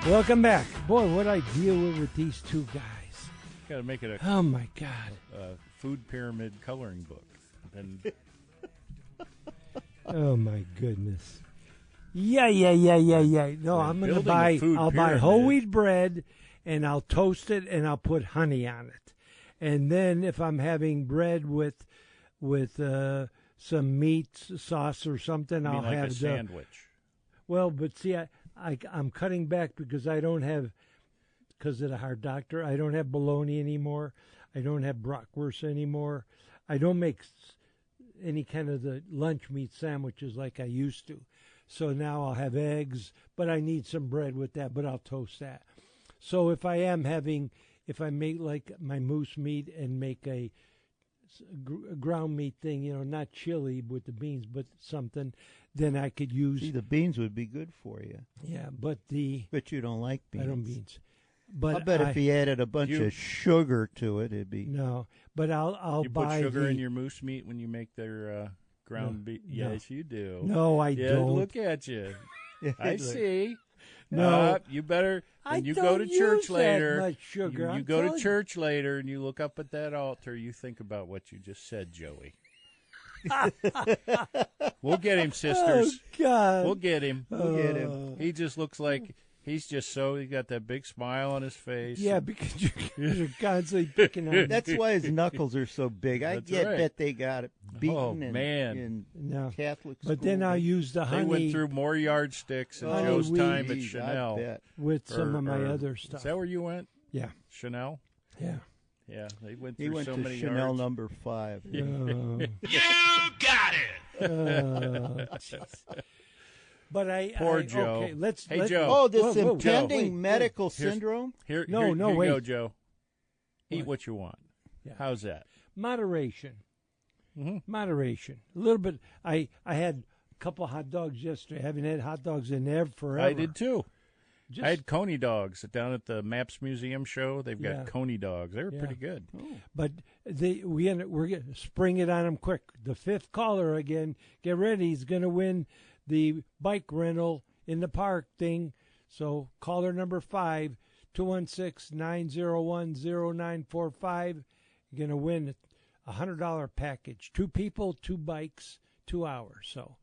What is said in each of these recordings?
Welcome back. Boy, what I deal with these two guys. Got to make it a Oh, my God. food pyramid coloring book. And Oh, my goodness. Yeah. No, I'm going to buy, I'll buy whole wheat bread, and I'll toast it, and I'll put honey on it. And then if I'm having bread with some meat sauce or something, I'll like have a sandwich. Well, but see, I'm cutting back because I don't have, because of the heart doctor, I don't have bologna anymore. I don't have bratwurst anymore. I don't make any kind of the lunch meat sandwiches like I used to. So now I'll have eggs, but I need some bread with that, but I'll toast that. So if I make like my moose meat and make a ground meat thing, not chili with the beans, but something, then I could use. See, the beans would be good for you. Yeah, but But you don't like beans. I don't beans. But I bet if you added a bunch of sugar to it, it'd be. No, but I'll buy. You put sugar in your moose meat when you make their ground beef? No. Yes, you do. No, I don't. Look at you. I see. No, you better. When you don't go to church use later, that much sugar. you go to church later, and you look up at that altar. You think about what you just said, Joey. We'll get him, sisters. Oh, God. We'll get him. We'll get him. He just looks like he's just he got that big smile on his face. Yeah, because you're constantly picking on him. That's why his knuckles are so big. I That's right. bet they got it beaten man. in Catholic school. But then I'll use the They honey went through more yardsticks in Honey Joe's wheat. time at Geez, Chanel. I bet. with some of my Or- other stuff. Is that where you went? Yeah, Chanel? yeah. Yeah, they went He through went so to many Chanel yards. number 5. You got it. But Poor Joe. Okay, let's. Hey, let's, Joe. Oh, this Whoa, whoa, impending wait. medical Here's- syndrome? Here No, you wait. go, Joe. Eat What? what you want. Yeah. How's that? Moderation. Mhm. Moderation. A little bit. I had a couple hot dogs yesterday. I haven't had hot dogs in there forever. I did too. Just, I had coney dogs down at the Maps Museum show. They've got Yeah. coney dogs. They were Yeah. pretty good. But we're going to spring it on him quick. The fifth caller again. Get ready. He's going to win the bike rental in the park thing. So caller number 5, 216-901-0945. You're going to win a $100 package. 2 people, 2 bikes, 2 hours. So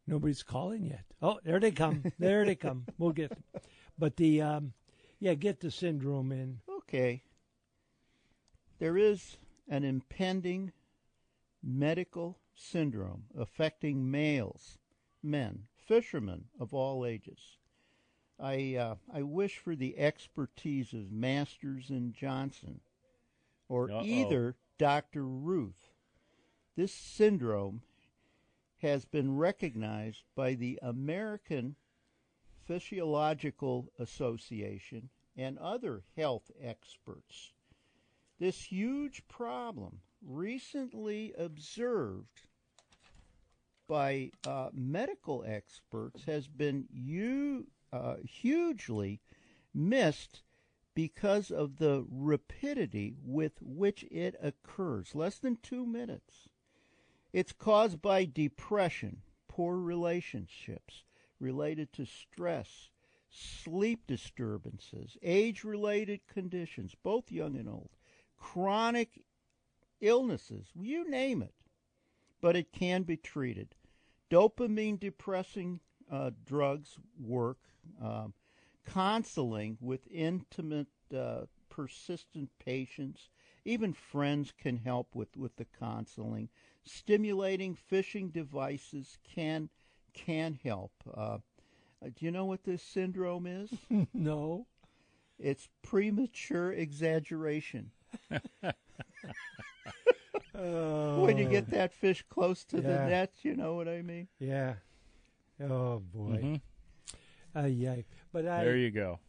nobody's calling yet. Oh, there they come. There they come. We'll get them. But get the syndrome in. Okay. There is an impending medical syndrome affecting males, men, fishermen of all ages. I wish for the expertise of Masters and Johnson, or either Dr. Ruth. This syndrome has been recognized by the American Physiological Association and other health experts. This huge problem, recently observed by medical experts, has been hugely missed because of the rapidity with which it occurs. Less than 2 minutes. It's caused by depression, poor relationships related to stress, sleep disturbances, age-related conditions, both young and old, chronic illnesses, you name it. But it can be treated. Dopamine-depressing drugs work. Counseling with intimate, persistent patients. Even friends can help with the counseling. Stimulating fishing devices can help. Do you know what this syndrome is? No. It's premature exaggeration. When you get that fish close to the net, you know what I mean? Yeah. Oh, boy. Mhm. But There you go.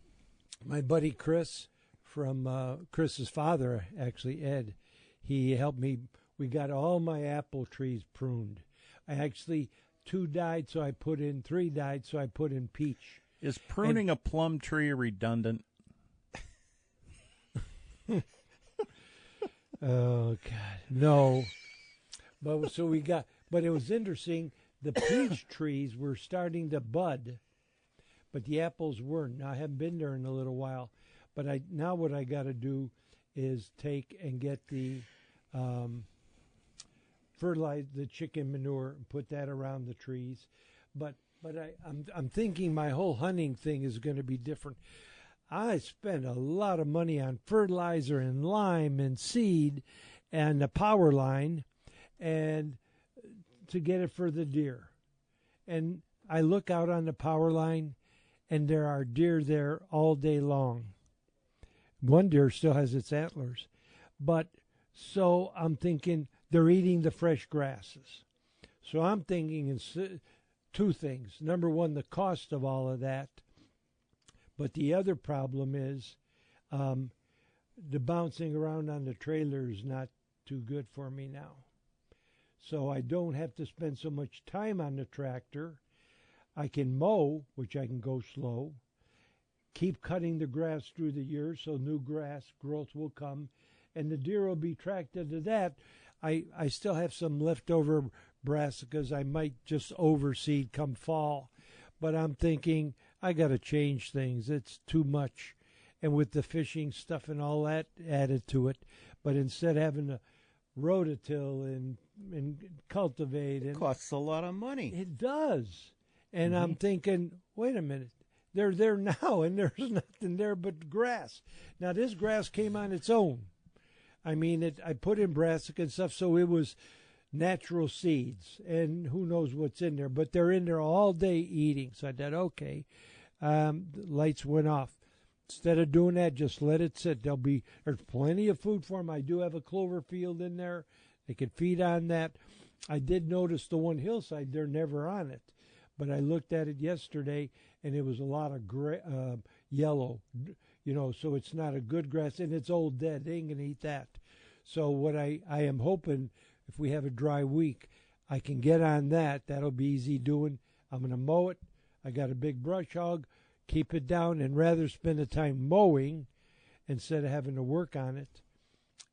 My buddy Chris from Chris's father, actually, Ed, he helped me. We got all my apple trees pruned. I actually, 2 died, so I put in 3 died, so I put in peach. Is pruning a plum tree redundant? Oh, God. No. But it was interesting. The peach trees were starting to bud, but the apples weren't. Now, I haven't been there in a little while, but now what I got to do is take and get the fertilize the chicken manure and put that around the trees. But I'm thinking my whole hunting thing is going to be different. I spent a lot of money on fertilizer and lime and seed and the power line and to get it for the deer. And I look out on the power line and there are deer there all day long. One deer still has its antlers. But so I'm thinking they're eating the fresh grasses. So I'm thinking two things. Number one, the cost of all of that. But the other problem is the bouncing around on the trailer is not too good for me now. So I don't have to spend so much time on the tractor. I can mow, which I can go slow, keep cutting the grass through the year so new grass growth will come, and the deer will be attracted to that. I still have some leftover brassicas I might just overseed come fall, but I'm thinking I got to change things. It's too much. And with the fishing stuff and all that added to it, but instead of having to rototill and cultivate. It costs a lot of money. It does. And I'm thinking, wait a minute. They're there now, and there's nothing there but grass. Now, this grass came on its own. I mean, I put in brassica and stuff, so it was natural seeds, and who knows what's in there. But they're in there all day eating. So I thought, okay. The lights went off. Instead of doing that, just let it sit. There's plenty of food for them. I do have a clover field in there. They can feed on that. I did notice the one hillside, they're never on it. But I looked at it yesterday, and it was a lot of yellow, so it's not a good grass, and it's old dead. They ain't going to eat that. So what I am hoping, if we have a dry week, I can get on that. That'll be easy doing. I'm going to mow it. I got a big brush hog, keep it down, and rather spend the time mowing instead of having to work on it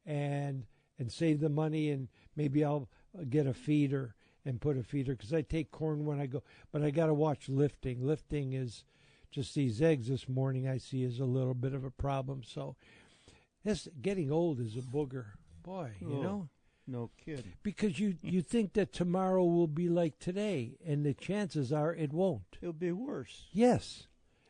and save the money, and maybe I'll get a feeder and put a feeder, because I take corn when I go, but I got to watch lifting. Lifting is just these eggs this morning I see is a little bit of a problem. So this getting old is a booger. Boy, you know? No kidding. Because you think that tomorrow will be like today, and the chances are it won't. It'll be worse. Yes.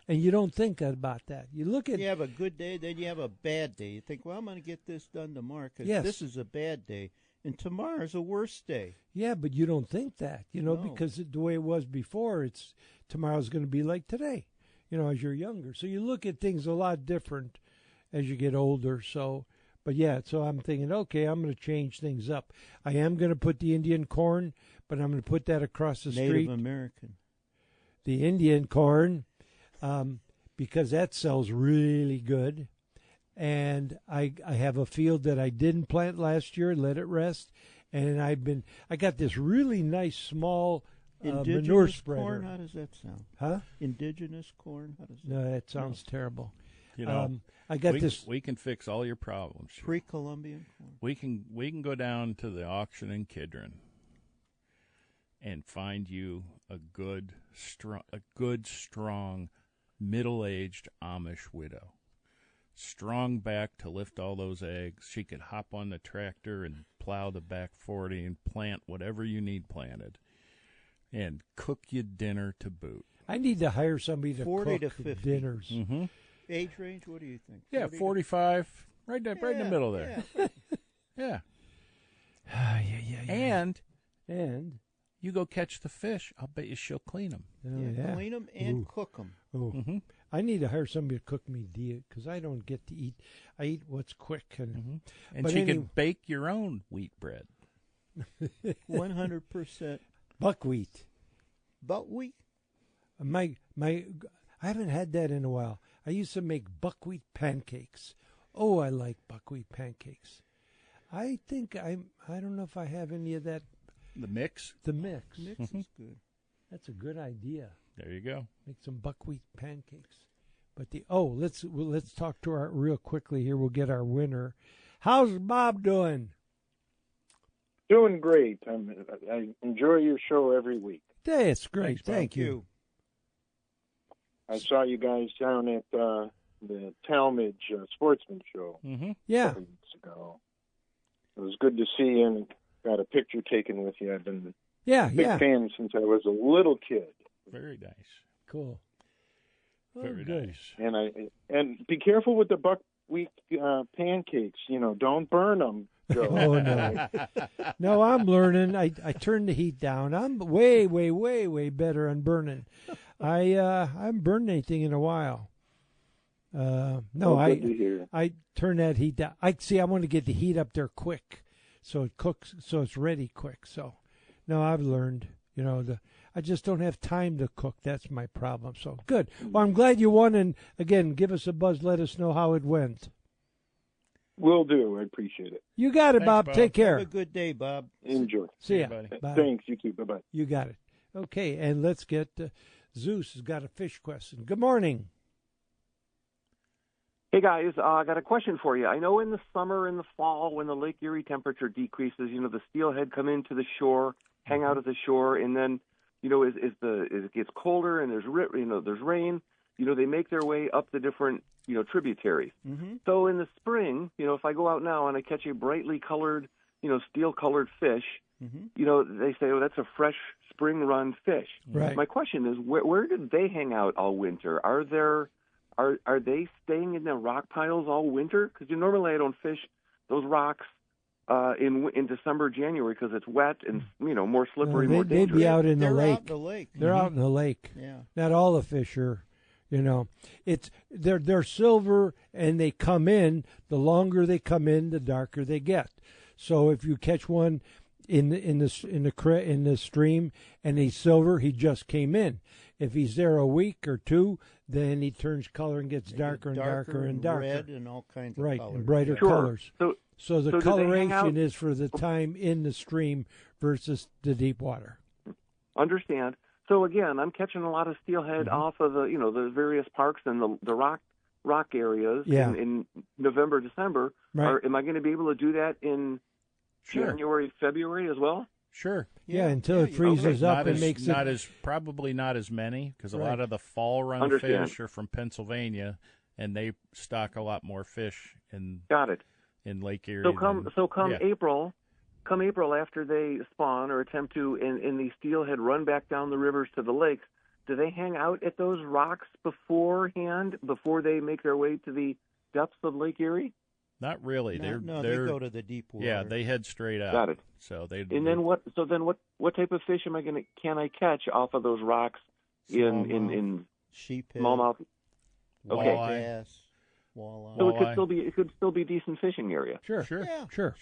And you don't think about that. You look at... You have a good day, then you have a bad day. You think, well, I'm going to get this done tomorrow because this is a bad day. And tomorrow's a worse day. Yeah, but you don't think that, because the way it was before, tomorrow's going to be like today, as you're younger. So you look at things a lot different as you get older. So, but yeah, so I'm thinking, okay, I'm going to change things up. I am going to put the Indian corn, but I'm going to put that across the street. Native American. The Indian corn, because that sells really good. And I have a field that I didn't plant last year, let it rest, and I got this really nice small manure spreader. Corn, how does that sound? Huh? Indigenous corn, how does that? No, that sounds terrible. I got this. We can fix all your problems. Pre-Columbian corn. We can go down to the auction in Kidron and find you a good, strong, middle-aged Amish widow. Strong back to lift all those eggs. She could hop on the tractor and plow the back 40 and plant whatever you need planted and cook you dinner to boot. I need to hire somebody to 40 cook to 50. dinners. Mm-hmm. Age range, what do you think? Yeah, 45, right in the middle there. Yeah. And you go catch the fish. I'll bet you she'll clean them. Clean them and cook them. Oh. Mm-hmm. I need to hire somebody to cook me because I don't get to eat. I eat what's quick. And she can bake your own wheat bread. 100% buckwheat. Buckwheat? I haven't had that in a while. I used to make buckwheat pancakes. Oh, I like buckwheat pancakes. I think I don't know if I have any of that. The mix? The mix. Mix is good. That's a good idea. There you go. Make some buckwheat pancakes. But let's talk to our real quickly here. We'll get our winner. How's Bob doing? Doing great. I enjoy your show every week. That's great. Thanks, Thank you. I saw you guys down at the Talmadge Sportsman Show Mm-hmm. Yeah. a couple weeks ago. It was good to see you and got a picture taken with you. I've been Yeah, a big yeah. fan since I was a little kid. Very nice. Cool. Oh, Very good. nice. And be careful with the buckwheat pancakes. Don't burn them, Joe. Oh, no. No, I'm learning. I turned the heat down. I'm way, way, way, way better on burning. I haven't burned anything in a while. No, Good to hear. I turn that heat down. I want to get the heat up there quick, so it cooks, so it's ready quick. So, no, I've learned. I just don't have time to cook. That's my problem. So good. Well, I'm glad you won, and again, give us a buzz. Let us know how it went. Will do. I appreciate it. You got it, Thanks, Bob. Bob. Take care. Have a good day, Bob. Enjoy. See ya. buddy. Bye. Thanks. You too. Bye-bye. You got it. Okay, and let's get Zeus has got a fish question. Good morning. Hey guys, I got a question for you. I know in the summer and the fall when the Lake Erie temperature decreases, the steelhead come into the shore, hang out at the shore, and then, as it gets colder and there's rain, they make their way up the different, tributaries. Mm-hmm. So in the spring, if I go out now and I catch a brightly colored, steel-colored fish, Mm-hmm. they say, oh, that's a fresh spring-run fish. Right. My question is, where did they hang out all winter? Are they staying in the rock piles all winter? Because normally I don't fish those rocks in December, January because it's wet and more slippery, more They'd dangerous. be out in the They're lake. out in the lake. They're out in the lake. Yeah. Not all the fish are. They're silver and they come in. The longer they come in, the darker they get. So if you catch one in the stream and he's silver, he just came in. If he's there a week or two, then he turns color and gets darker and darker and darker. Red and all kinds of Right, colors. and brighter Sure. colors. So the do they hang out- coloration is for the time in the stream versus the deep water. Understand. So again, I'm catching a lot of steelhead off of the various parks and the rock areas Yeah. in November, December. Right. Am I going to be able to do that in Sure. January, February as well? Sure. Yeah, until it you- freezes Not up and as, makes not it. as probably not as many because a Right. lot of the fall run Understand. fish are from Pennsylvania, and they stock a lot more fish in Got it. Lake Erie. So come yeah. April after they spawn or attempt to, and the steelhead run back down the rivers to the lakes, do they hang out at those rocks beforehand, before they make their way to the depths of Lake Erie? Not really. They go to the deep water. Yeah, they head straight out. Got it. So they. And then what? So then what type of fish can I catch off of those rocks in sheephead, smallmouth? Okay. Walleye. bass, walleye. So Walleye. it could still be a decent fishing area. Sure, Sure. Yeah, sure.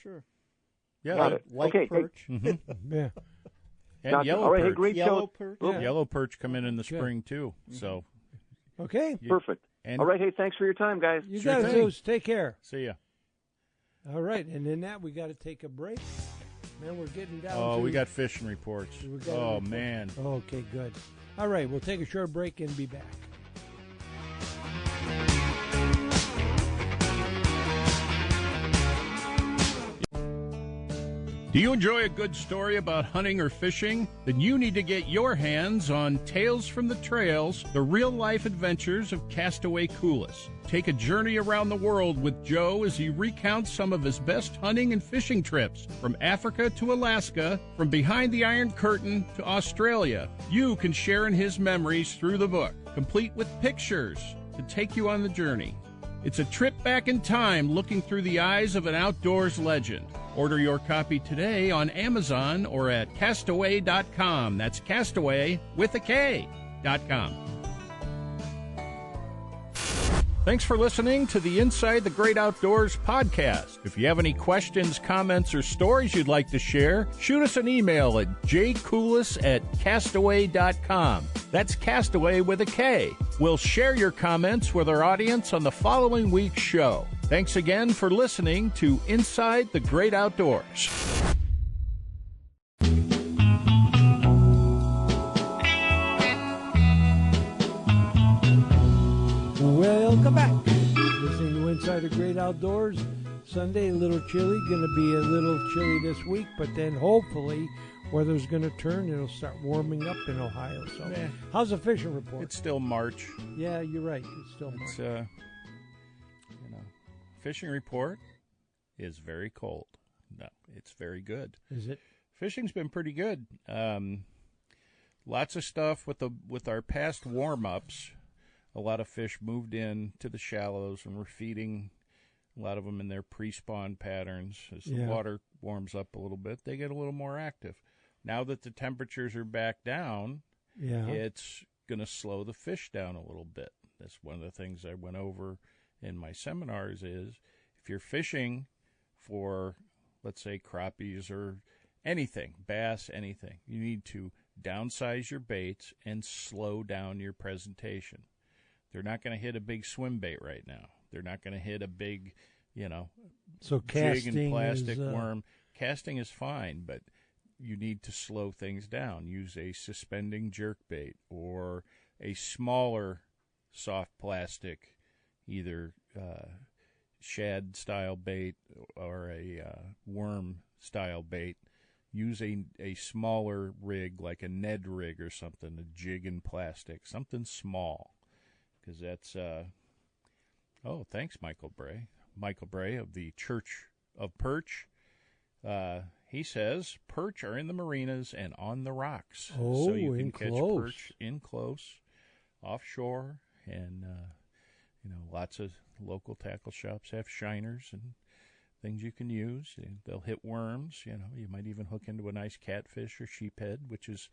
Yeah. Got it. White Okay. perch, Mhm. Yeah. And Gotcha. yellow All right. Hey, perch. great yellow show. perch. Yeah. Yellow perch come in the Okay. spring too. So Okay. Perfect. and All right. Hey, thanks for your time, guys. You Sure got it, thing. Zeus. Take care. see ya. All right, and in that we got to take a break. Man, we're getting down. Oh, to... we got fishing reports. We got a Oh report. man. Okay, good. All right, we'll take a short break and be back. Do you enjoy a good story about hunting or fishing? Then you need to get your hands on Tales from the Trails, the real-life adventures of Castaway Coulis. Take a journey around the world with Joe as he recounts some of his best hunting and fishing trips, from Africa to Alaska, from behind the Iron Curtain to Australia. You can share in his memories through the book, complete with pictures to take you on the journey. It's a trip back in time looking through the eyes of an outdoors legend. Order your copy today on Amazon or at castaway.com. That's castaway with a K.com. Thanks for listening to the Inside the Great Outdoors podcast. If you have any questions, comments, or stories you'd like to share, shoot us an email at jcoulis@castaway.com. That's Castaway with a K. We'll share your comments with our audience on the following week's show. Thanks again for listening to Inside the Great Outdoors. Welcome back. Listening to Inside the Great Outdoors. Sunday, a little chilly. Going to be a little chilly this week, but then hopefully weather's going to turn. It'll start warming up in Ohio. So, Yeah. how's the fishing report? It's still March. Yeah, you're right. It's still March. It's fishing report is very cold. No, it's very good. Is it? Fishing's been pretty good. Lots of stuff with our past warm-ups. A lot of fish moved in to the shallows and we're feeding a lot of them in their pre-spawn patterns. As the water warms up a little bit, they get a little more active. Now that the temperatures are back down, it's going to slow the fish down a little bit. That's one of the things I went over in my seminars is if you're fishing for, let's say, crappies or anything, bass, anything, you need to downsize your baits and slow down your presentation. They're not going to hit a big swim bait right now. They're not going to hit a big, so jig casting and plastic is, worm. Casting is fine, but you need to slow things down. Use a suspending jerk bait or a smaller soft plastic, either shad-style bait or a worm-style bait. Use a smaller rig like a Ned rig or something, a jig and plastic, something small. Because that's, thanks, Michael Bray. Michael Bray of the Church of Perch. He says perch are in the marinas and on the rocks. Oh, so you can in catch close. perch in close, offshore, and, lots of local tackle shops have shiners and things you can use. They'll hit worms. You might even hook into a nice catfish or sheephead, which is,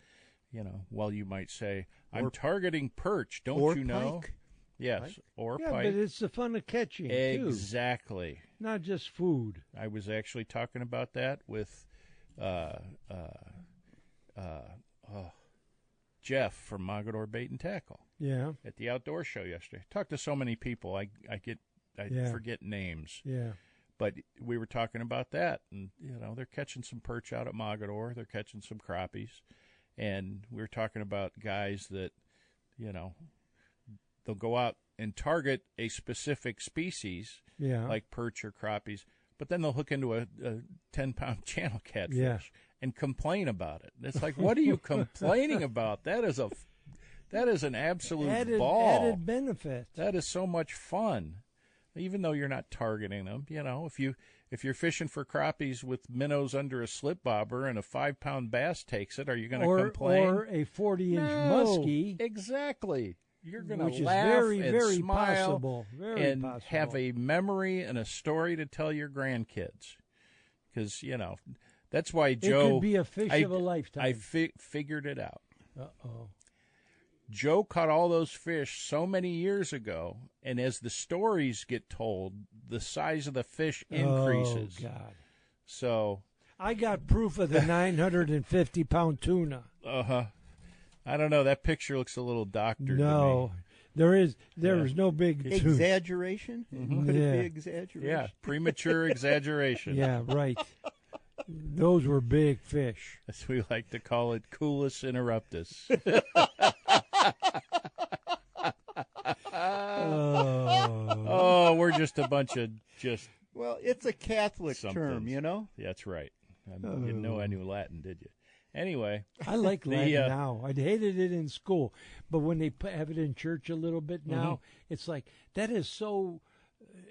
while you might say, I'm targeting perch, don't you know? Pike. Yes, Right? or Yeah, pike. but it's the fun of catching, too. Exactly. Not just food. I was actually talking about that with Jeff from Mogador Bait and Tackle Yeah, at the outdoor show yesterday. Talked to so many people, I forget names. yeah. But we were talking about that, and they're catching some perch out at Mogador. They're catching some crappies, and we were talking about guys that, they'll go out and target a specific species, like perch or crappies, but then they'll hook into a 10-pound channel catfish and complain about it. It's like, what are you complaining about? That is an absolute ball. Added benefit. That is so much fun. Even though you're not targeting them, if you're fishing for crappies with minnows under a slip bobber and a 5-pound bass takes it, are you going to complain? Or a 40-inch muskie. Exactly. You're going Which to is laugh very, and very smile possible. Very and possible. have a memory and a story to tell your grandkids. Because, that's why Joe... It could be a fish of a lifetime. I figured it out. Uh-oh. Joe caught all those fish so many years ago, and as the stories get told, the size of the fish increases. Oh, God. So... I got proof of the 950-pound tuna. Uh-huh. I don't know. That picture looks a little doctored No. There is no big tuna. Exaggeration? Could it be Yeah. exaggeration? Yeah, premature exaggeration. Yeah, right. Those were big fish. As we like to call it, coolus interruptus. Oh, we're just a bunch of just... Well, it's a Catholic term, somethings. That's right. You didn't know I knew Latin, did you? Anyway. I like Latin now. I hated it in school, but when they have it in church a little bit now, it's like that is so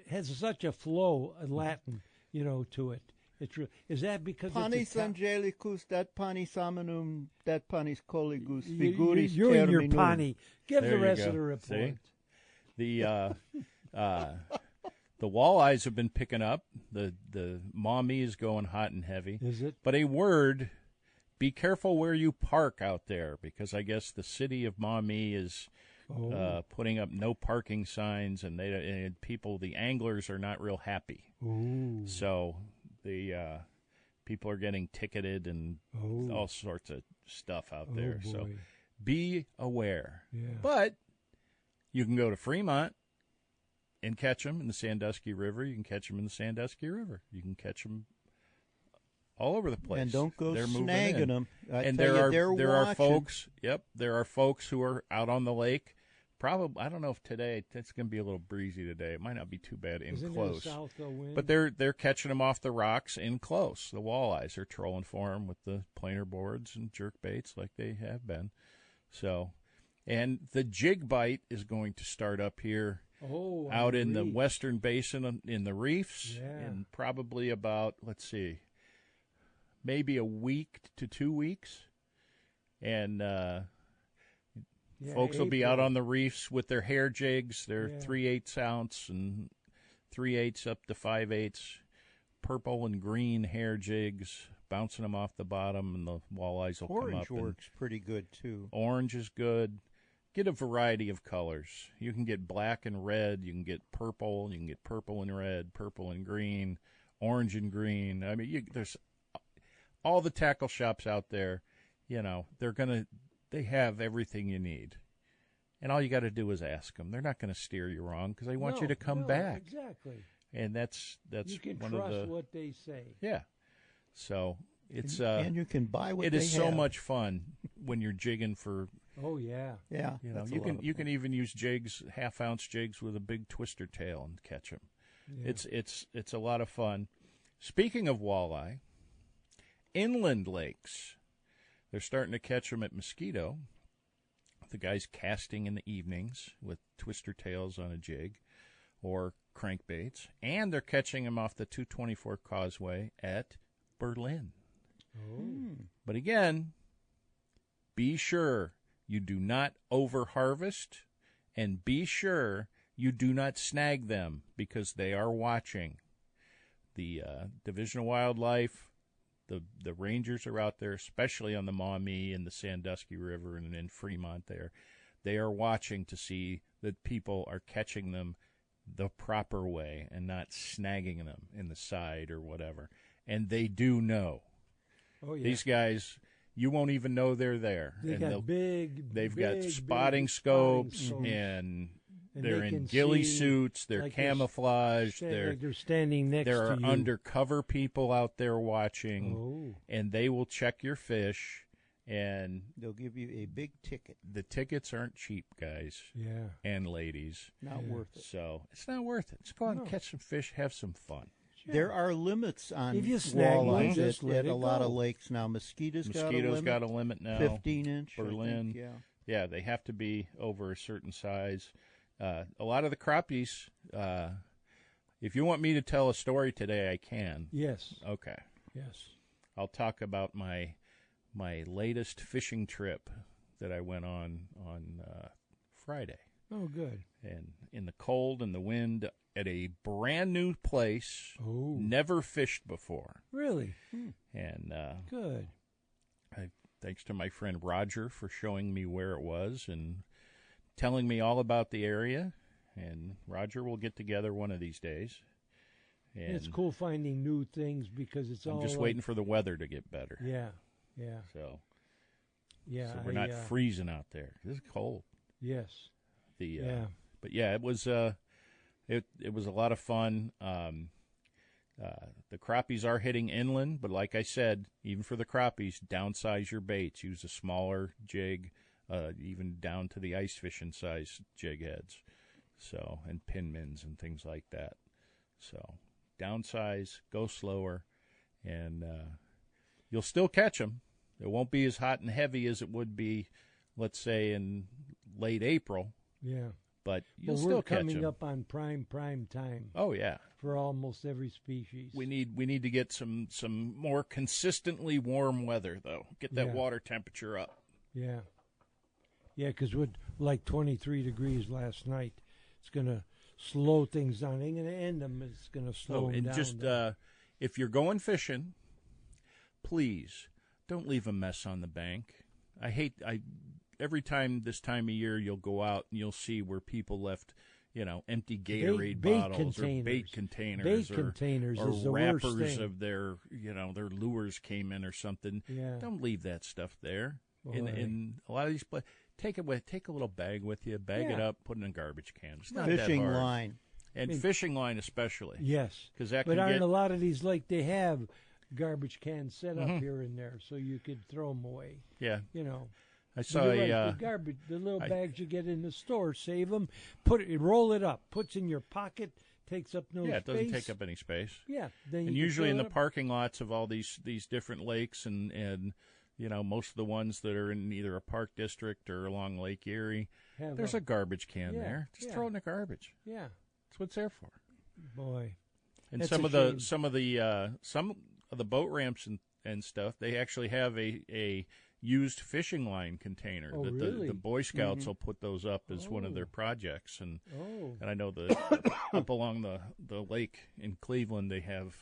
has such a flow of Latin, to it. It's is that because Panis angelicus, dat panis hominum, dat panis colligus, you, figuris you're in your terminum. pani. Give There the you rest go. of the report. See? The walleyes have been picking up. The Maumee is going hot and heavy. Is it? But a word, be careful where you park out there, because I guess the city of Maumee is putting up no parking signs, and the anglers are not real happy. Ooh. So the people are getting ticketed and all sorts of stuff out there. Boy. So be aware. Yeah. But you can go to Fremont and catch them in the Sandusky River. You can catch them in the Sandusky River. You can catch them all over the place. And don't go They're moving snagging in. them. I And tell you, they're there are watching. folks. Yep, there are folks who are out on the lake Probably, I don't know if today it's going to be a little breezy today. It might not be too bad in Isn't close. it a south wind? But they're catching them off the rocks in close. The walleyes are trolling for them with the planer boards and jerk baits like they have been. So, and the jig bite is going to start up here out in the western basin in the reefs in probably about, let's see, maybe a week to 2 weeks. And folks will be out on the reefs with their hair jigs, their 3/8 ounce and 3/8 up to 5/8 purple and green hair jigs, bouncing them off the bottom, and the walleyes will come up. Orange works pretty good, too. Orange is good. Get a variety of colors. You can get black and red. You can get purple. You can get purple and red, purple and green, orange and green. I mean, there's all the tackle shops out there. You know, they have everything you need. And all you got to do is ask them. They're not going to steer you wrong because they want you to come back. Exactly. And that's you can one trust of the, what they say. Yeah. So it's and you can buy what it they is so have. much fun when you're jigging for. Oh yeah. Yeah. You know, you can even use jigs, 1/2 ounce jigs with a big twister tail and catch them. Yeah. It's a lot of fun. Speaking of walleye, inland lakes, they're starting to catch them at Mosquito. The guys casting in the evenings with twister tails on a jig or crankbaits, and they're catching them off the 224 Causeway at Berlin. Oh. But again, be sure you do not over-harvest, and be sure you do not snag them because they are watching. The Division of Wildlife, the rangers are out there, especially on the Maumee and the Sandusky River and in Fremont there. They are watching to see that people are catching them the proper way and not snagging them in the side or whatever. And they do know. Oh, yeah. These guys, you won't even know they're there. They've got spotting scopes, and they're in ghillie suits. They're like camouflaged. They're standing next to There you. are undercover people out there watching, and they will check your fish, and they'll give you a big ticket. The tickets aren't cheap, guys. Yeah. And ladies. Not worth it. So it's not worth it. Just go out and catch some fish, have some fun. Sure. There are limits on if you snag one, walleyes at a lot of lakes now. Mosquito's got a limit now. 15-inch. Berlin. Think, yeah, they have to be over a certain size. A lot of the crappies, if you want me to tell a story today, I can. Yes. Okay. Yes. I'll talk about my latest fishing trip that I went on Friday. Oh, good. And in the cold and the wind at a brand new place, never fished before. Really? And good. Thanks to my friend Roger for showing me where it was and telling me all about the area. And Roger will get together one of these days. And it's cool finding new things because I'm just waiting for the weather to get better. Yeah, yeah. So we're not freezing out there. It's cold. Yes. But yeah, it was it was a lot of fun. The crappies are hitting inland, but like I said, even for the crappies, downsize your baits. Use a smaller jig, even down to the ice fishing size jig heads, and pin mins and things like that. So downsize, go slower, and you'll still catch them. It won't be as hot and heavy as it would be, let's say, in late April. Yeah. But you'll still catch them. We're coming up on prime time. Oh, yeah. For almost every species. We need to get some more consistently warm weather, though. Get that water temperature up. Yeah. Yeah, because with like 23 degrees last night, it's going to slow things down. It ain't going to end them. It's going to slow them down. And just if you're going fishing, please don't leave a mess on the bank. Every time this time of year, you'll go out and you'll see where people left, empty Gatorade bottles or bait containers or is the wrappers worst thing. of their lures came in or something. Yeah. Don't leave that stuff there. Boy. In a lot of these places, take a little bag with you, bag it up, put it in a garbage can. It's not fishing that hard. line. And fishing line especially. Yes. Because that but can aren't a lot of these they have garbage cans set up here and there so you could throw them away. Yeah. I saw You're right, the garbage, the little bags you get in the store, save them, roll it up, puts in your pocket, takes up no space. Yeah, it doesn't take up any space. Yeah, then And you usually in the up. parking lots of all these different lakes and most of the ones that are in either a park district or along Lake Erie, there's a garbage can there. Just throw it in the garbage. Yeah, that's what it's there for. Boy, and that's some of the boat ramps and stuff, they actually have a used fishing line container that really? the Boy Scouts will put those up as one of their projects, and I know up along the lake in Cleveland they have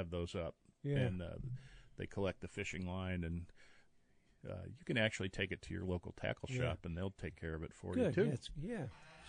those up, and they collect the fishing line, and you can actually take it to your local tackle shop and they'll take care of it for you too.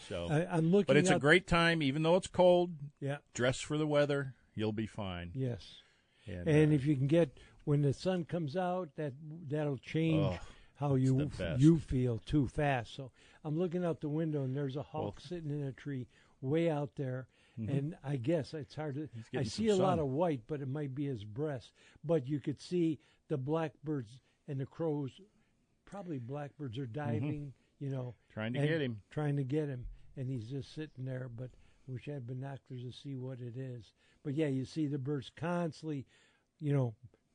So I'm looking, but it's a great time, even though it's cold. Yeah, dress for the weather, you'll be fine. Yes, and if you can get. When the sun comes out, that'll change how you feel too fast. So I'm looking out the window, and there's a hawk sitting in a tree way out there. And I guess it's hard to. I see a lot of white, but it might be his breast. But you could see the blackbirds and the crows. Probably blackbirds are diving, trying to get him. And he's just sitting there. But wish I had binoculars to see what it is. But yeah, you see the birds constantly,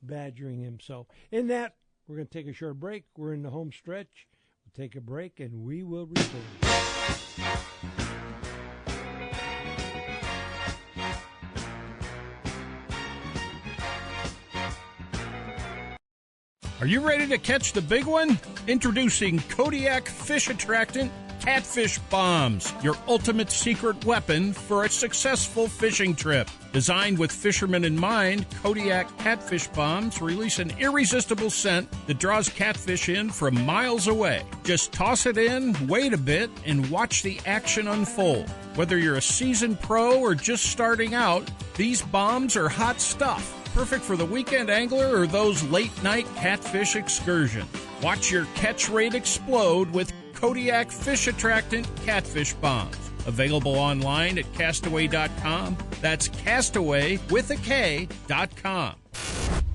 badgering him. So in that, we're going to take a short break. We're in the home stretch. We'll take a break and we will return. Are you ready to catch the big one? Introducing Kodiak Fish Attractant Catfish Bombs, your ultimate secret weapon for a successful fishing trip. Designed with fishermen in mind, Kodiak Catfish Bombs release an irresistible scent that draws catfish in from miles away. Just toss it in, wait a bit, and watch the action unfold. Whether you're a seasoned pro or just starting out, these bombs are hot stuff. Perfect for the weekend angler or those late-night catfish excursions. Watch your catch rate explode with Kodiak Fish Attractant Catfish Bombs. Available online at castaway.com. That's castaway with a K.com.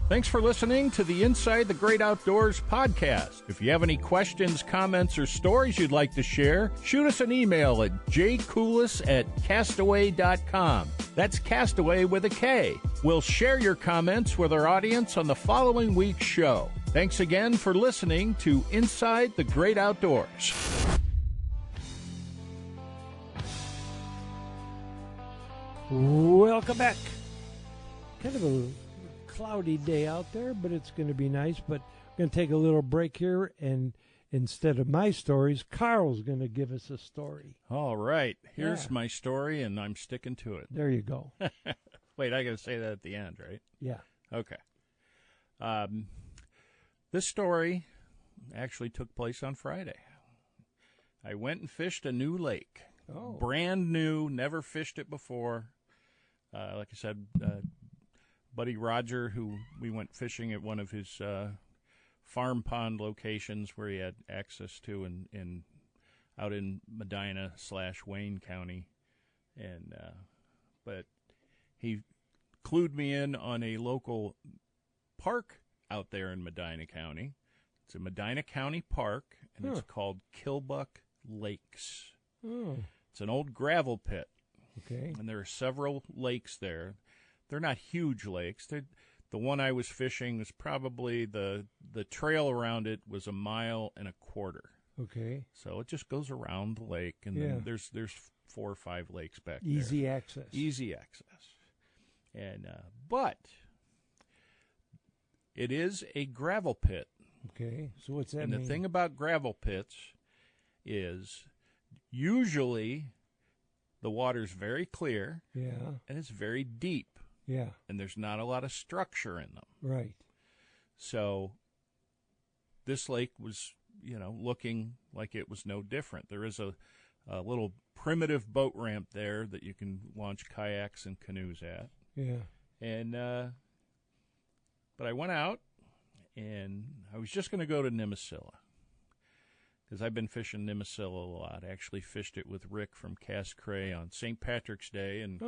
Thanks for listening to the Inside the Great Outdoors podcast. If you have any questions, comments, or stories you'd like to share, shoot us an email at jcoulis@castaway.com. That's Castaway with a K. We'll share your comments with our audience on the following week's show. Thanks again for listening to Inside the Great Outdoors. Welcome back. Kind of a cloudy day out there, but it's going to be nice. But we're going to take a little break here, and instead of my stories, Carl's going to give us a story. All right. Here's my story, and I'm sticking to it. There you go. Wait, I got to say that at the end, right? Yeah. Okay. This story actually took place on Friday. I went and fished a new lake. Oh. Brand new, never fished it before. Like I said, buddy Roger, who we went fishing at one of his farm pond locations where he had access to in out in Medina/Wayne County, and but he clued me in on a local park out there in Medina County. It's a Medina County park, and it's called Kilbuck Lakes. Oh. It's an old gravel pit. Okay. And there are several lakes there. They're not huge lakes. The one I was fishing was probably the trail around it was 1.25 miles. Okay. So it just goes around the lake, and then there's 4 or 5 lakes back there. Easy access. Easy access. And but it is a gravel pit. Okay. So what's that mean? And the thing about gravel pits is usually the water's very clear. Yeah. And it's very deep. Yeah. And there's not a lot of structure in them. Right. So this lake was, looking like it was no different. There is a little primitive boat ramp there that you can launch kayaks and canoes at. Yeah. And but I went out, and I was just going to go to Nimisila, because I've been fishing Nimisila a lot. I actually fished it with Rick from Cass Cray on St. Patrick's Day. And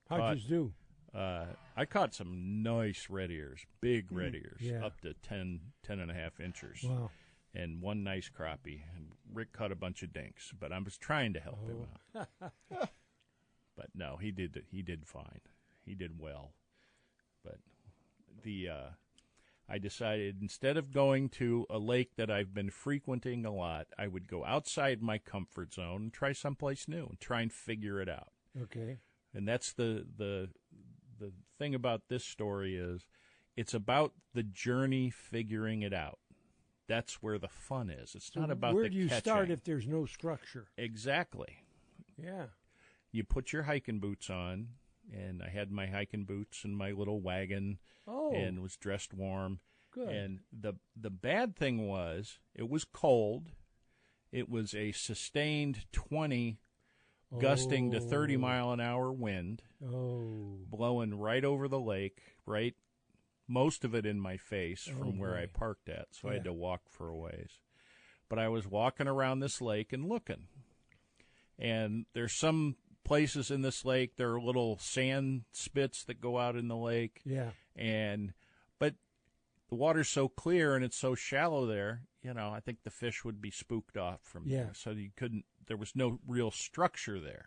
how'd you do? I caught some nice red ears, big red ears, up to 10 and a half inches. Wow. and one nice crappie. And Rick caught a bunch of dinks, but I was trying to help him out. But no, he did fine. He did well. But I decided instead of going to a lake that I've been frequenting a lot, I would go outside my comfort zone and try someplace new and try and figure it out. Okay. And that's the thing about this story is it's about the journey figuring it out. That's where the fun is. It's not about where the do you catching. start if there's no structure? Exactly. Yeah. You put your hiking boots on, and I had my hiking boots and my little wagon and was dressed warm. Good. And the bad thing was it was cold. It was a sustained 20 gusting to 30-mile-an-hour wind blowing right over the lake, right? Most of it in my face from where I parked at, so I had to walk for a ways. But I was walking around this lake and looking. And there's some places in this lake, there are little sand spits that go out in the lake. Yeah. But the water's so clear and it's so shallow there, I think the fish would be spooked off from there. So there was no real structure there.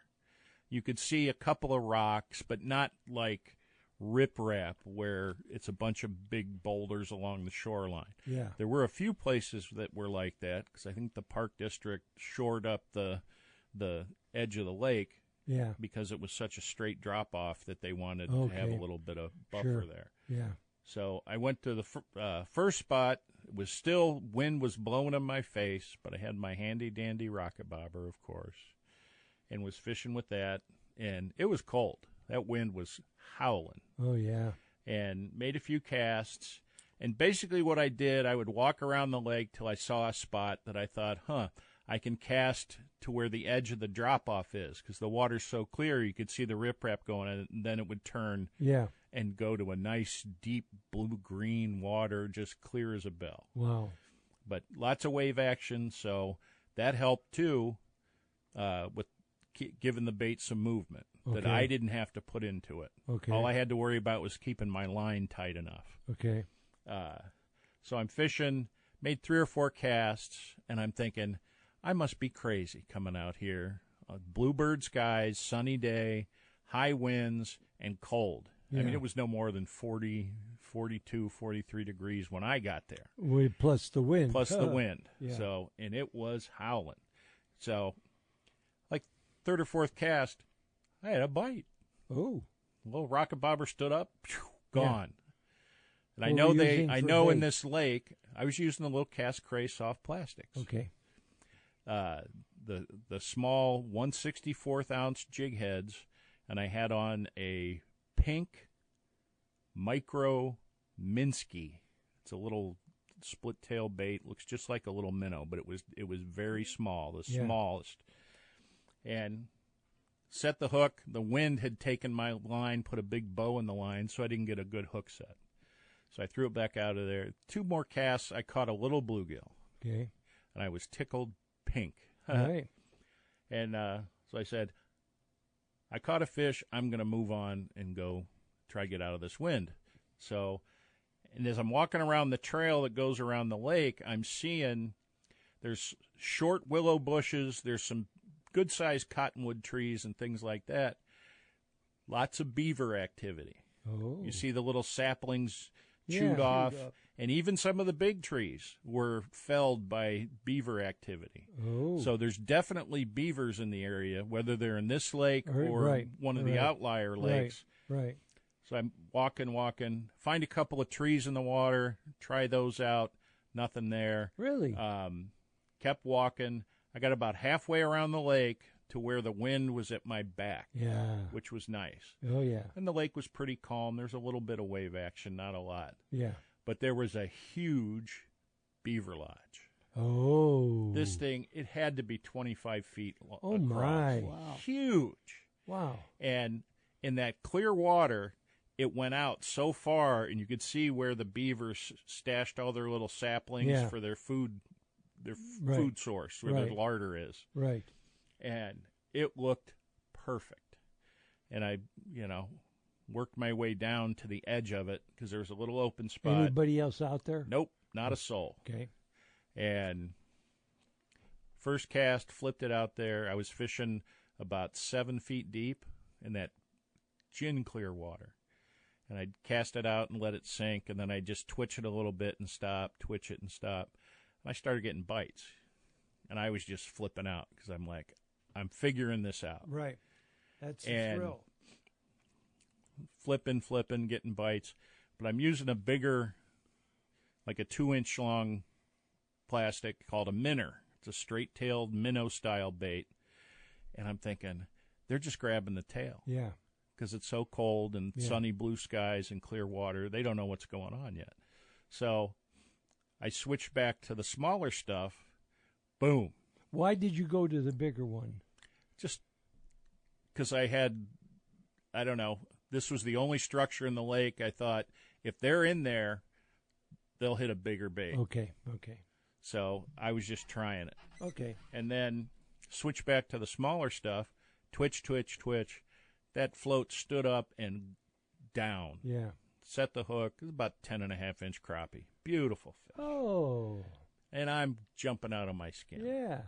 You could see a couple of rocks, but not like riprap where it's a bunch of big boulders along the shoreline. Yeah. There were a few places that were like that because I think the park district shored up the edge of the lake because it was such a straight drop-off that they wanted to have a little bit of buffer there. Yeah. So I went to the first spot. It was still, wind was blowing in my face, but I had my handy-dandy rocket bobber, of course, and was fishing with that. And it was cold. That wind was howling. Oh, yeah. And made a few casts. And basically what I did, I would walk around the lake till I saw a spot that I thought, I can cast to where the edge of the drop-off is because the water's so clear you could see the riprap going, and then it would turn and go to a nice, deep blue-green water, just clear as a bell. Wow. But lots of wave action, so that helped, too, with giving the bait some movement that I didn't have to put into it. Okay. All I had to worry about was keeping my line tight enough. Okay. So I'm fishing, made 3 or 4 casts, and I'm thinking, I must be crazy coming out here. Bluebird skies, sunny day, high winds, and cold. Yeah. I mean, it was no more than 40, 42, 43 degrees when I got there. Plus the wind. Plus the wind. Yeah. So, and it was howling. So, like 3rd or 4th cast, I had a bite. Oh. A little rocket bobber stood up, gone. And What were you I using for know in bait? this lake, I was using the little Cast Cray soft plastics. Okay. The small 1/64th ounce jig heads, and I had on a pink micro Minsky. It's a little split tail bait, looks just like a little minnow, but it was very small, the smallest. And set the hook. The wind had taken my line, put a big bow in the line, so I didn't get a good hook set. So I threw it back out of there. 2 more casts, I caught a little bluegill. Okay. And I was tickled pink. All right. And so I said, I caught a fish. I'm going to move on and go try to get out of this wind. So, and as I'm walking around the trail that goes around the lake, I'm seeing there's short willow bushes. There's some good-sized cottonwood trees and things like that. Lots of beaver activity. Oh. You see the little saplings chewed off. And even some of the big trees were felled by beaver activity. Oh. So there's definitely beavers in the area, whether they're in this lake or Right, one of the outlier lakes. Right. So I'm walking, find a couple of trees in the water, try those out, nothing there. Really? Kept walking. I got about halfway around the lake to where the wind was at my back, which was nice. Oh, yeah. And the lake was pretty calm. There's a little bit of wave action, not a lot. Yeah. But there was a huge beaver lodge. Oh. This thing, it had to be 25 feet across. Oh, my. Wow. Huge. Wow. And in that clear water, it went out so far, and you could see where the beavers stashed all their little saplings for their food, food source, where their larder is. Right. And it looked perfect. And I, worked my way down to the edge of it because there was a little open spot. Anybody else out there? Nope, not a soul. Okay. And first cast, flipped it out there. I was fishing about 7 feet deep in that gin clear water. And I'd cast it out and let it sink, and then I'd just twitch it a little bit and stop, twitch it and stop. And I started getting bites. And I was just flipping out because I'm like, I'm figuring this out. Right. That's the And thrill. Flipping, getting bites. But I'm using a bigger, like a 2-inch long plastic called a minnow. It's a straight-tailed minnow-style bait. And I'm thinking, they're just grabbing the tail. Yeah. Because it's so cold and sunny blue skies and clear water. They don't know what's going on yet. So I switched back to the smaller stuff. Boom. Why did you go to the bigger one? Just because I had, I don't know, this was the only structure in the lake. I thought, if they're in there, they'll hit a bigger bait. Okay. So I was just trying it. Okay. And then switch back to the smaller stuff. Twitch. That float stood up and down. Yeah. Set the hook. It was about 10.5-inch crappie. Beautiful fish. Oh. And I'm jumping out of my skin. Yeah.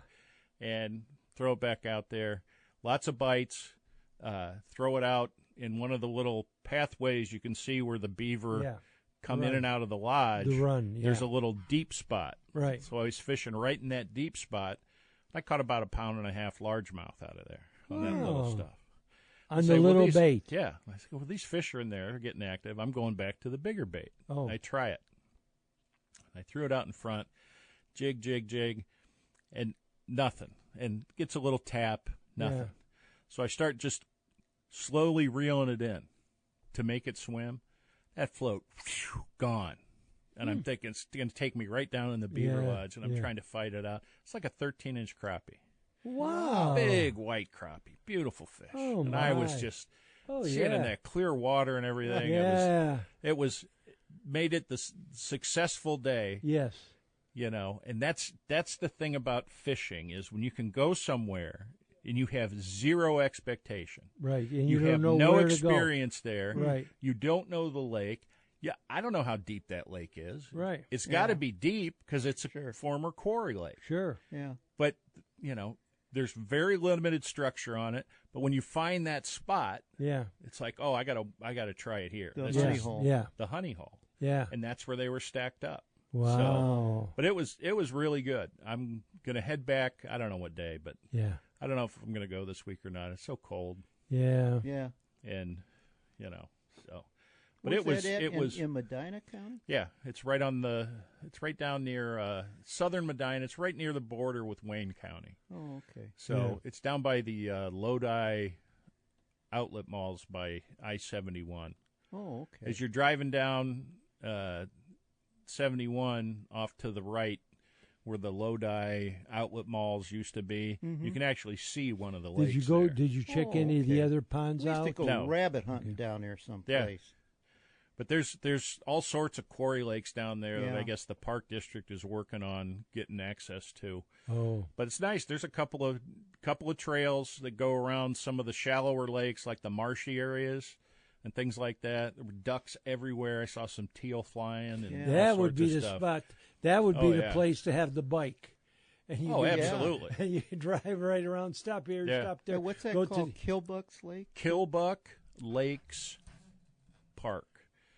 And throw it back out there. Lots of bites. Throw it out in one of the little pathways you can see where the beaver come in and out of the lodge. The run, yeah. There's a little deep spot. Right. So I was fishing right in that deep spot. I caught about 1.5 pounds largemouth out of there on that little stuff. On the little bait. Yeah. I said, well, these fish are in there. They're getting active. I'm going back to the bigger bait. Oh. I try it. I threw it out in front. Jig, and nothing. And gets a little tap, nothing. Yeah. So I start just slowly reeling it in to make it swim. That float, gone. And I'm thinking it's going to take me right down in the beaver lodge, and I'm trying to fight it out. It's like a 13-inch crappie. Wow. Big white crappie. Beautiful fish. Oh, and I was just seeing in that clear water and everything. Yeah. It was made it the successful day. Yes. You know, and that's the thing about fishing is when you can go somewhere and you have zero expectation. Right. And you don't have know no where experience to go. there. Right. You don't know the lake. Yeah, I don't know how deep that lake is. Right. It's got to be deep because it's a former quarry lake. Sure. Yeah. But, you know, there's very limited structure on it. But when you find that spot, it's like, oh, I gotta try it here. The honey hole. Yeah. The honey hole. Yeah. And that's where they were stacked up. Wow. So, but it was really good. I'm gonna head back. I don't know what day, but I don't know if I'm gonna go this week or not. It's so cold. Yeah. Yeah. And so. But What's it was in Medina County. Yeah, it's right down near southern Medina. It's right near the border with Wayne County. Oh, okay. So it's down by the Lodi outlet malls by I-71. Oh, okay. As you're driving down 71 off to the right, where the Lodi outlet malls used to be, you can actually see one of the lakes. Did you go? there. Did you check any of the other ponds We used out? to go No. rabbit hunting down there someplace. But there's all sorts of quarry lakes down there that Yeah. I guess the park district is working on getting access to. Oh. But it's nice. There's a couple of trails that go around some of the shallower lakes, like the marshy areas and things like that. There were ducks everywhere. I saw some teal flying. And all That would sorts be of the stuff. spot. That would be the yeah. place to have the bike. And you could- absolutely. And you can drive right around. Stop here. Yeah. Stop there. What's that go called? To, Kilbuck's Lake? Kilbuck Lakes Park.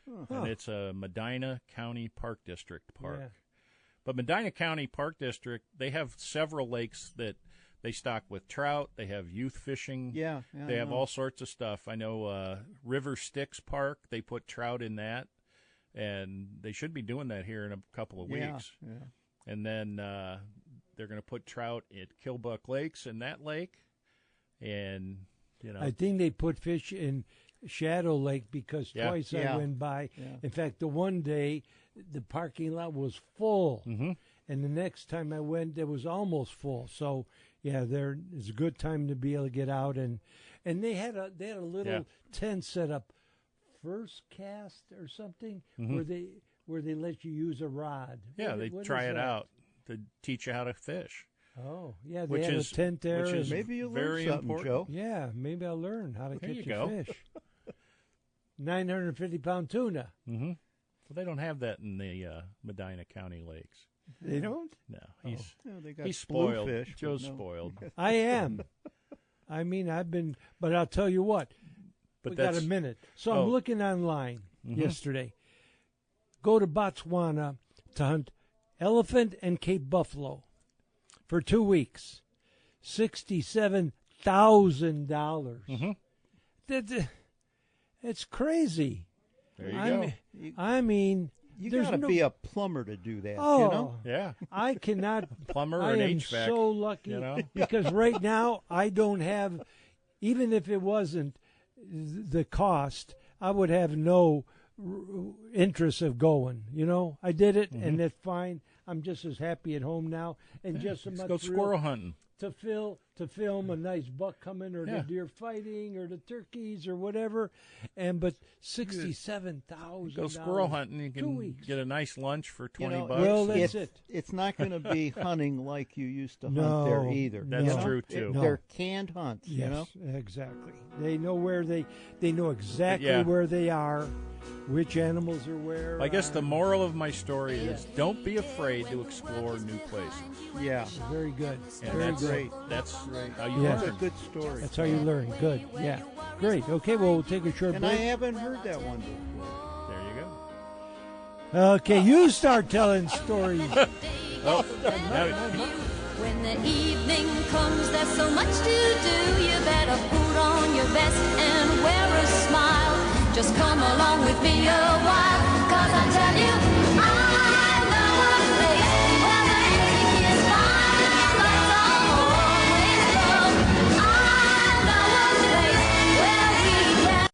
Huh. And it's a Medina County Park District park. Yeah. But Medina County Park District, they have several lakes that they stock with trout. They have youth fishing. Yeah. They have all sorts of stuff. I know River Styx Park, they put trout in that. And they should be doing that here in a couple of weeks. Yeah. And then they're going to put trout at Kilbuck Lakes in that lake. And, I think they put fish in Shadow Lake because Yeah. twice Yeah. I went by. Yeah. In fact, the one day the parking lot was full, Mm-hmm. and the next time I went, it was almost full. So yeah, there is a good time to be able to get out and they had a little tent set up, first cast or something, where they let you use a rod. Yeah, What- they what try is it that? out to teach you how to fish. Oh yeah, they Which had is- a tent there. which is and- Maybe you very learned something, important. Joe. yeah, maybe I'll learn how to There catch you a go. fish. 950-pound tuna. Mm-hmm. Well, they don't have that in the Medina County lakes. They don't? No, They got he's spoiled. bluefish, but Joe's no. spoiled. I am. I mean, but I'll tell you what. But we got that's a minute. So oh. I'm looking online Mm-hmm. yesterday. Go to Botswana to hunt elephant and Cape buffalo for 2 weeks. $67,000. Mm-hmm. It's crazy. There you go. I mean, You there's got to no, be a plumber to do that, oh, you know? Yeah. I cannot. Plumber I or an am HVAC. so lucky you know? because right now I don't have, even if it wasn't the cost, I would have no interest of going. You know, I did it and that's fine. I'm just as happy at home now and just as Let's much go squirrel hunting. to film a nice buck coming or the deer fighting or the turkeys or whatever, but $67,000. Go squirrel hunting. You 2 can weeks. get a nice lunch for $20. You know, Well, that's it. It's not going to be hunting like you used to hunt No, there either. no. you That's know? true, too. No. They're canned hunts, Yes, you know? exactly. They know where they know exactly Yeah. where they are, which animals are where. I guess the moral of my story is don't be afraid to explore new places. Yeah. Very good. And Very that's good. That's Right. how you Yes. That's a learn. good story. That's how you learn. Good. Yeah. Great. Okay. Well, we'll take a short And I break. haven't heard that one before. There you go. Okay, you start telling stories. Oh, now, When the evening comes, there's so much to do. You better put on your best and wear a smile. Just come along with me a while, 'cause I tell you, I know a place where the music is fine and the lights are always low. I know a place where we can.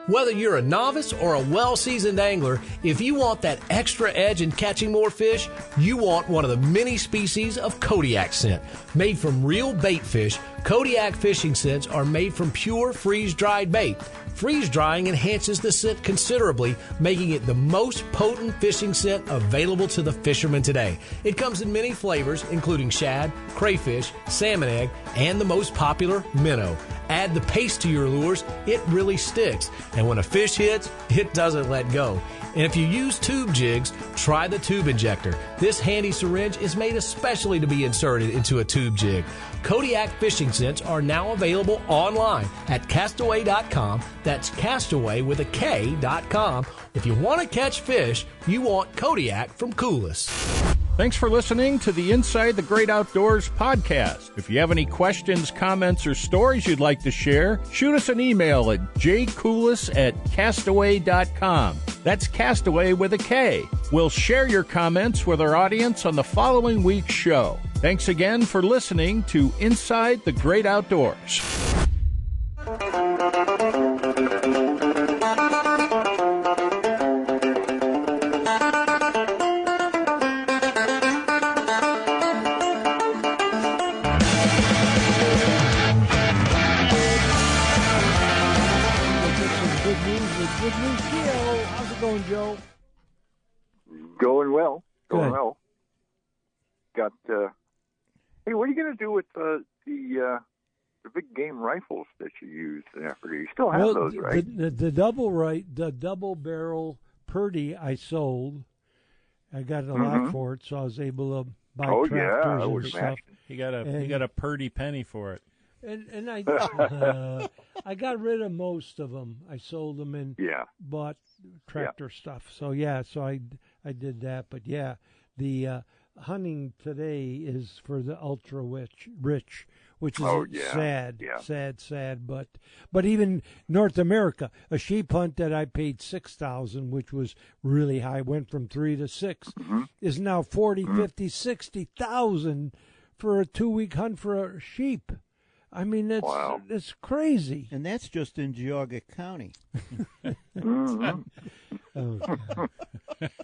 Whether you're a novice or a well-seasoned angler, if you want that extra edge in catching more fish, you want one of the many species of Kodiak scent. Made from real bait fish, Kodiak fishing scents are made from pure freeze-dried bait. Freeze-drying enhances the scent considerably, making it the most potent fishing scent available to the fishermen today. It comes in many flavors, including shad, crayfish, salmon egg, and the most popular, minnow. Add the paste to your lures, it really sticks. And when a fish hits, it doesn't let go. And if you use tube jigs, try the tube injector. This handy syringe is made especially to be inserted into a tube jig. Kodiak fishing scents are now available online at castaway.com. That's castaway with a K.com. If you want to catch fish, you want Kodiak from Coulis. Thanks for listening to the Inside the Great Outdoors podcast. If you have any questions, comments, or stories you'd like to share, shoot us an email at jcoulis@castaway.com. That's Castaway with a K. We'll share your comments with our audience on the following week's show. Thanks again for listening to Inside the Great Outdoors. Good news, Gio. How's it going, Joe? Going well. Going Good. well. Got. Hey, what are you going to do with the big game rifles that you used in Africa? You still have those, right? The double barrel Purdy I sold. I got a lot for it, so I was able to buy Oh, yeah, tractors I and would stuff. imagine. he got And- a purdy penny for it. And I I got rid of most of them. I sold them and Yeah. bought tractor stuff. So so I did that. But yeah, the hunting today is for the ultra rich, which is Oh, yeah. sad, Yeah. sad. But even North America, a sheep hunt that I paid $6,000, which was really high, went from 3 to 6, is now 40, 50, 60,000 for a 2-week hunt for a sheep. I mean, it's crazy. And that's just in Geauga County. Oh,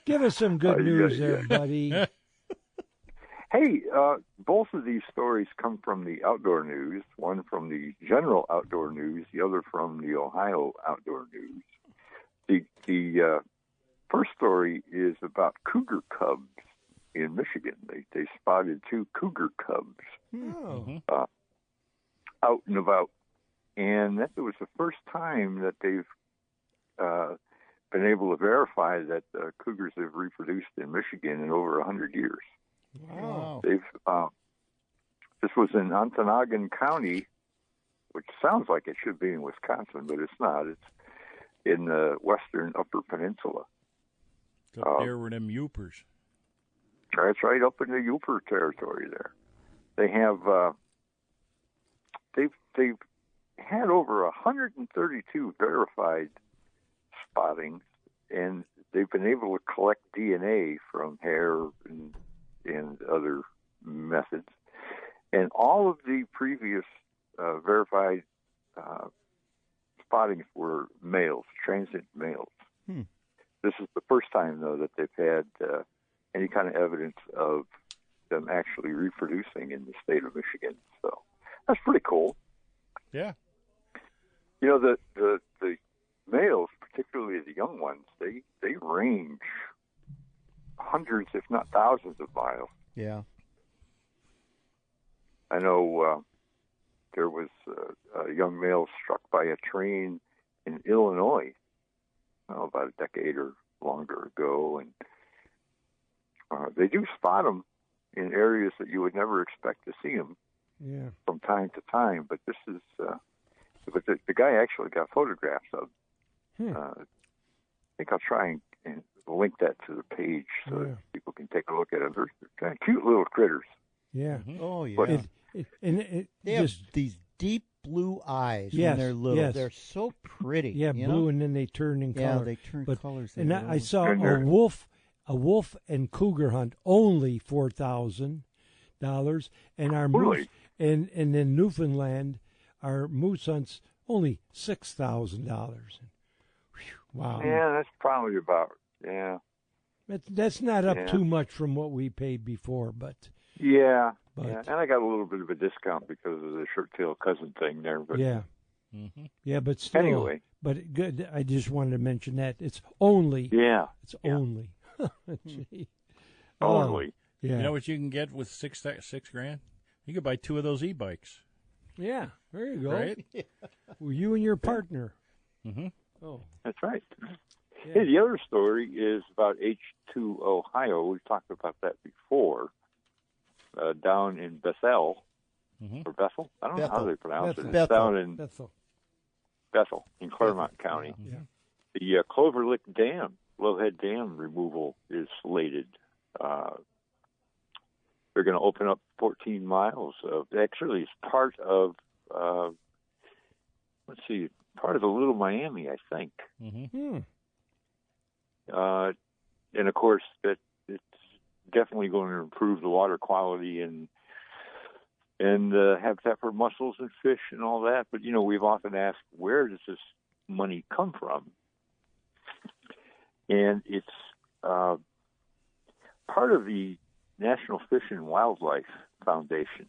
give us some good news there, buddy. Hey, both of these stories come from the outdoor news, one from the general outdoor news, the other from the Ohio outdoor news. The first story is about cougar cubs in Michigan. They spotted 2 cougar cubs out and about, and that was the first time that they've been able to verify that cougars have reproduced in Michigan in over 100 years. Wow. They've this was in Ontonagon County, which sounds like it should be in Wisconsin, but it's not. It's in the western Upper Peninsula. It's up there with them Yoopers. That's right, up in the Yooper territory there. They have they've had over 132 verified spottings, and they've been able to collect DNA from hair and other methods. And all of the previous verified spottings were males, transient males. This is the first time, though, that they've had any kind of evidence of them actually reproducing in the state of Michigan. So that's pretty cool. Yeah. You know, the males, particularly the young ones, they range hundreds, if not thousands, of miles. Yeah. I know there was a young male struck by a train in Illinois about a decade or longer ago, and they do spot them in areas that you would never expect to see them from time to time. But this is, but the guy actually got photographs of. I think I'll try and link that to the page so that people can take a look at it. They're kind of cute little critters. Yeah. Oh, yeah. But they have these deep blue eyes when they're little. Yes. They're so pretty. Yeah, you blue, know? and then they turn in color. Yeah, they turn colors. And I saw a wolf and cougar hunt only $4,000, and our moose, and in Newfoundland, our moose hunts only $6,000. Wow. Yeah, that's probably about That's not up too much from what we paid before, but yeah, and I got a little bit of a discount because of the shirt-tail cousin thing there. But yeah, but still, anyway, but good. I just wanted to mention that it's only only. Gee. Only. Yeah. You know what you can get with six grand? You could buy 2 of those e-bikes. Yeah, there you go. Right? Well, you and your partner. Mm-hmm. Oh, that's right. Yeah. Hey, the other story is about H2 Ohio. We've talked about that before. Down in Bethel, or Bethel. I don't know how they pronounce it. It's down in Bethel in Claremont County. The Clover Lick Dam, Lowhead Dam removal is slated. They're going to open up 14 miles of. Actually, it's part of. Part of the Little Miami, I think. And of course, that it's definitely going to improve the water quality and habitat for mussels and fish and all that. But you know, we've often asked, where does this money come from? And it's part of the National Fish and Wildlife Foundation.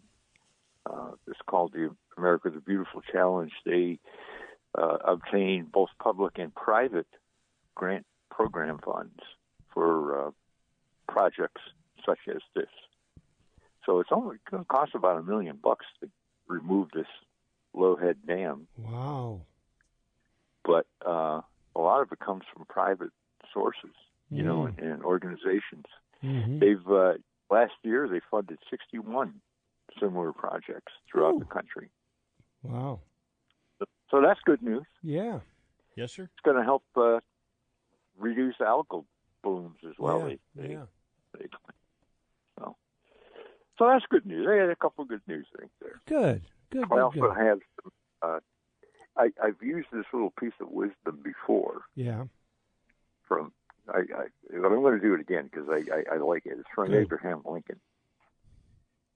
It's called the America the Beautiful Challenge. They obtain both public and private grant program funds for projects such as this. So it's only going to cost about $1 million to remove this Lowhead Dam. Wow! But a lot of it comes from private sources, you know, and organizations. They've last year they funded 61 similar projects throughout the country. Wow! So that's good news. Yeah. Yes, sir. It's going to help reduce algal blooms as well. So that's good news. They had a couple of good news things there. Good. I also have some, I've used this little piece of wisdom before. Yeah. But I'm going to do it again because I like it. It's from Abraham Lincoln.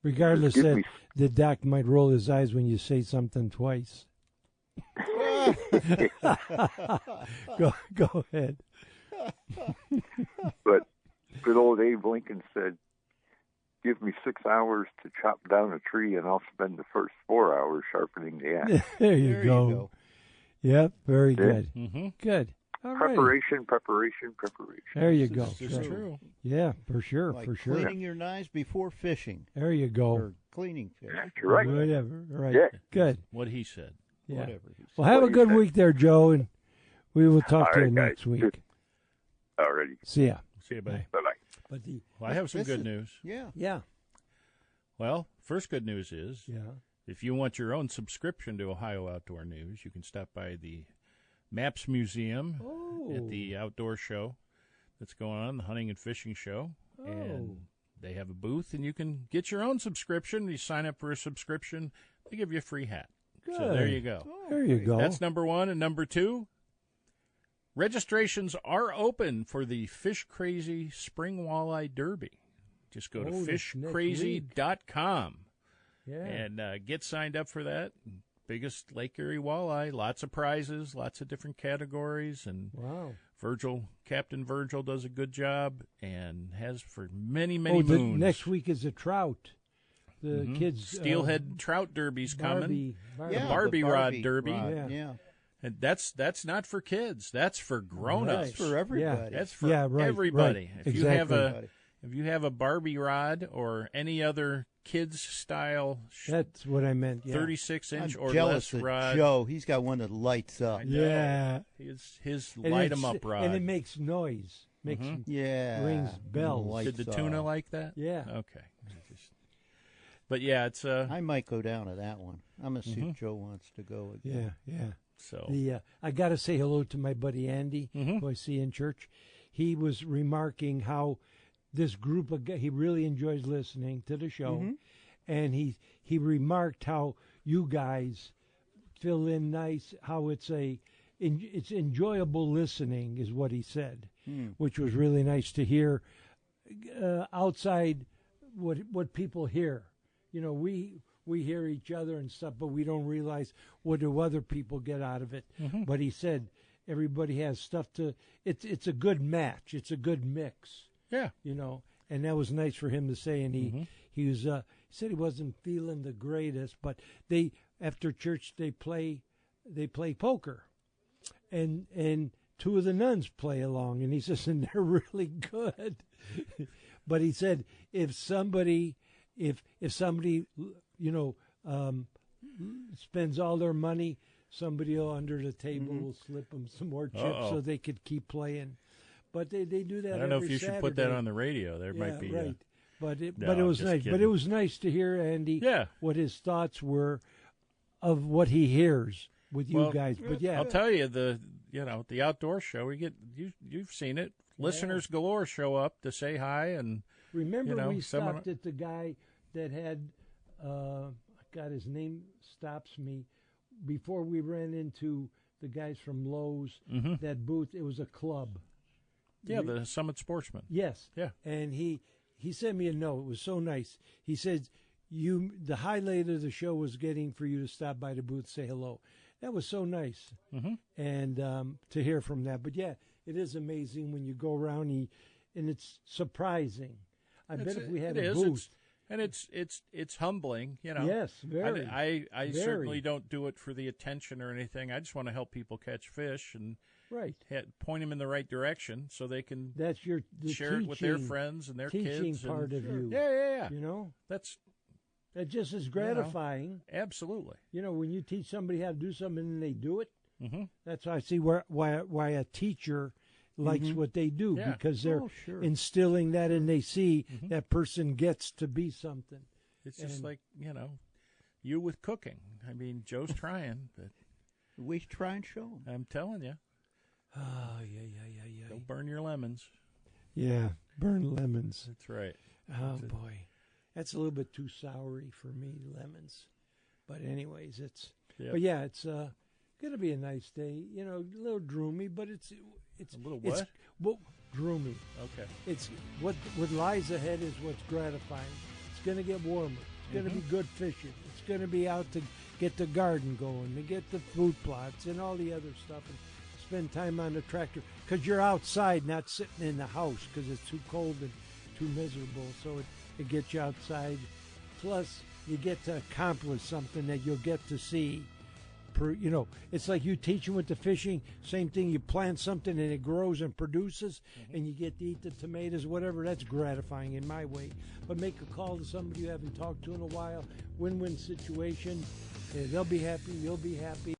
Regardless that the doc might roll his eyes when you say something twice. Go ahead. But good old Abe Lincoln said, "Give me 6 hours to chop down a tree, and I'll spend the first 4 hours sharpening the axe." There you go. Yep, very good. Good. All preparation. There you go. This is true. Yeah, for sure, like for sure. cleaning your knives before fishing. There you go. Or cleaning fish. You're right. Whatever. Right. Yeah. Good. What he said. Yeah. Whatever he said. Well, have a good week there, Joe, and we will talk to you next week. Already. See ya. See you, buddy. Bye-bye. But Well, I have some good news. yeah. Well, first good news is Yeah. if you want your own subscription to Ohio Outdoor News, you can stop by the Maps Museum at the outdoor show that's going on, the hunting and fishing show. And they have a booth, and you can get your own subscription. You sign up for a subscription, they give you a free hat. Good. So there you go. There you go. That's number one. And number two, registrations are open for the Fish Crazy Spring Walleye Derby. Just go to fishcrazy.com and get signed up for that. Biggest Lake Erie walleye, lots of prizes, lots of different categories, and Captain Virgil does a good job and has for many moons. Next week is a trout. The kids Steelhead Trout Derby's coming. Barbie. The Barbie Rod Derby. Yeah. And that's not for kids. That's for grown-ups. That's for everybody. That's for everybody. Right. If you have a Barbie Rod or any other kids style, that's what I meant. 36-inch or jealous less of rod. Joe, he's got one that lights up. Yeah, his light 'em up rod, and it makes noise. Rings bells. Did the tuna like that? Yeah. Okay. But yeah, it's I might go down to that one. I'm gonna see if Joe wants to go again. Yeah. So I got to say hello to my buddy Andy, who I see in church. He was remarking how this group of guys, he really enjoys listening to the show, and he remarked how you guys fill in nice, how it's enjoyable listening is what he said, which was really nice to hear outside what people hear. You know, we hear each other and stuff, but we don't realize what do other people get out of it. But he said everybody has stuff to. It's a good match. It's a good mix. Yeah, you know, and that was nice for him to say. And he was he said he wasn't feeling the greatest, but after church they play poker, and two of the nuns play along, and he says, and they're really good. But he said if somebody spends all their money, somebody under the table will slip them some more chips so they could keep playing. But they do that. I don't know if you Saturday. should put that on the radio. There might be right. But it No, was just nice. kidding. But it was nice to hear Andy. Yeah. What his thoughts were of what he hears with you guys. But yeah, I'll tell you the outdoor show. We get you've seen it. Listeners galore show up to say hi and remember we stopped at the guy that had God, his name stops me. Before we ran into the guys from Lowe's, that booth, it was a club. Yeah, the Summit Sportsman. Yes. Yeah. And he sent me a note. It was so nice. He said, the highlight of the show was getting for you to stop by the booth, say hello. That was so nice. And to hear from that. But yeah, it is amazing when you go around and it's surprising. I bet if we had a booth. And it's humbling, you know. Yes, very. I certainly don't do it for the attention or anything. I just want to help people catch fish and point them in the right direction so they can share it with their friends and their kids. Teaching part of you. Yeah. You know, that just is gratifying. Absolutely. You know, when you teach somebody how to do something and they do it, that's how I see why a teacher likes what they do, because they're instilling that and they see that person gets to be something. It's just like, you with cooking. I mean, Joe's trying, but we try and show him. I'm telling you. Oh, yeah. Don't burn your lemons. Yeah, burn lemons. That's right. Oh, boy. That's a little bit too soury for me, lemons. But anyways, it's going to be a nice day. You know, a little droomy, but it's a little what? Droomy. Okay. It's what lies ahead is what's gratifying. It's going to get warmer. It's going to be good fishing. It's going to be out to get the garden going, to get the fruit plots and all the other stuff, and spend time on the tractor because you're outside, not sitting in the house because it's too cold and too miserable. So it gets you outside. Plus, you get to accomplish something that you'll get to see. It's like you teaching with the fishing. Same thing. You plant something and it grows and produces, and you get to eat the tomatoes, whatever. That's gratifying in my way. But make a call to somebody you haven't talked to in a while. Win-win situation. They'll be happy. You'll be happy.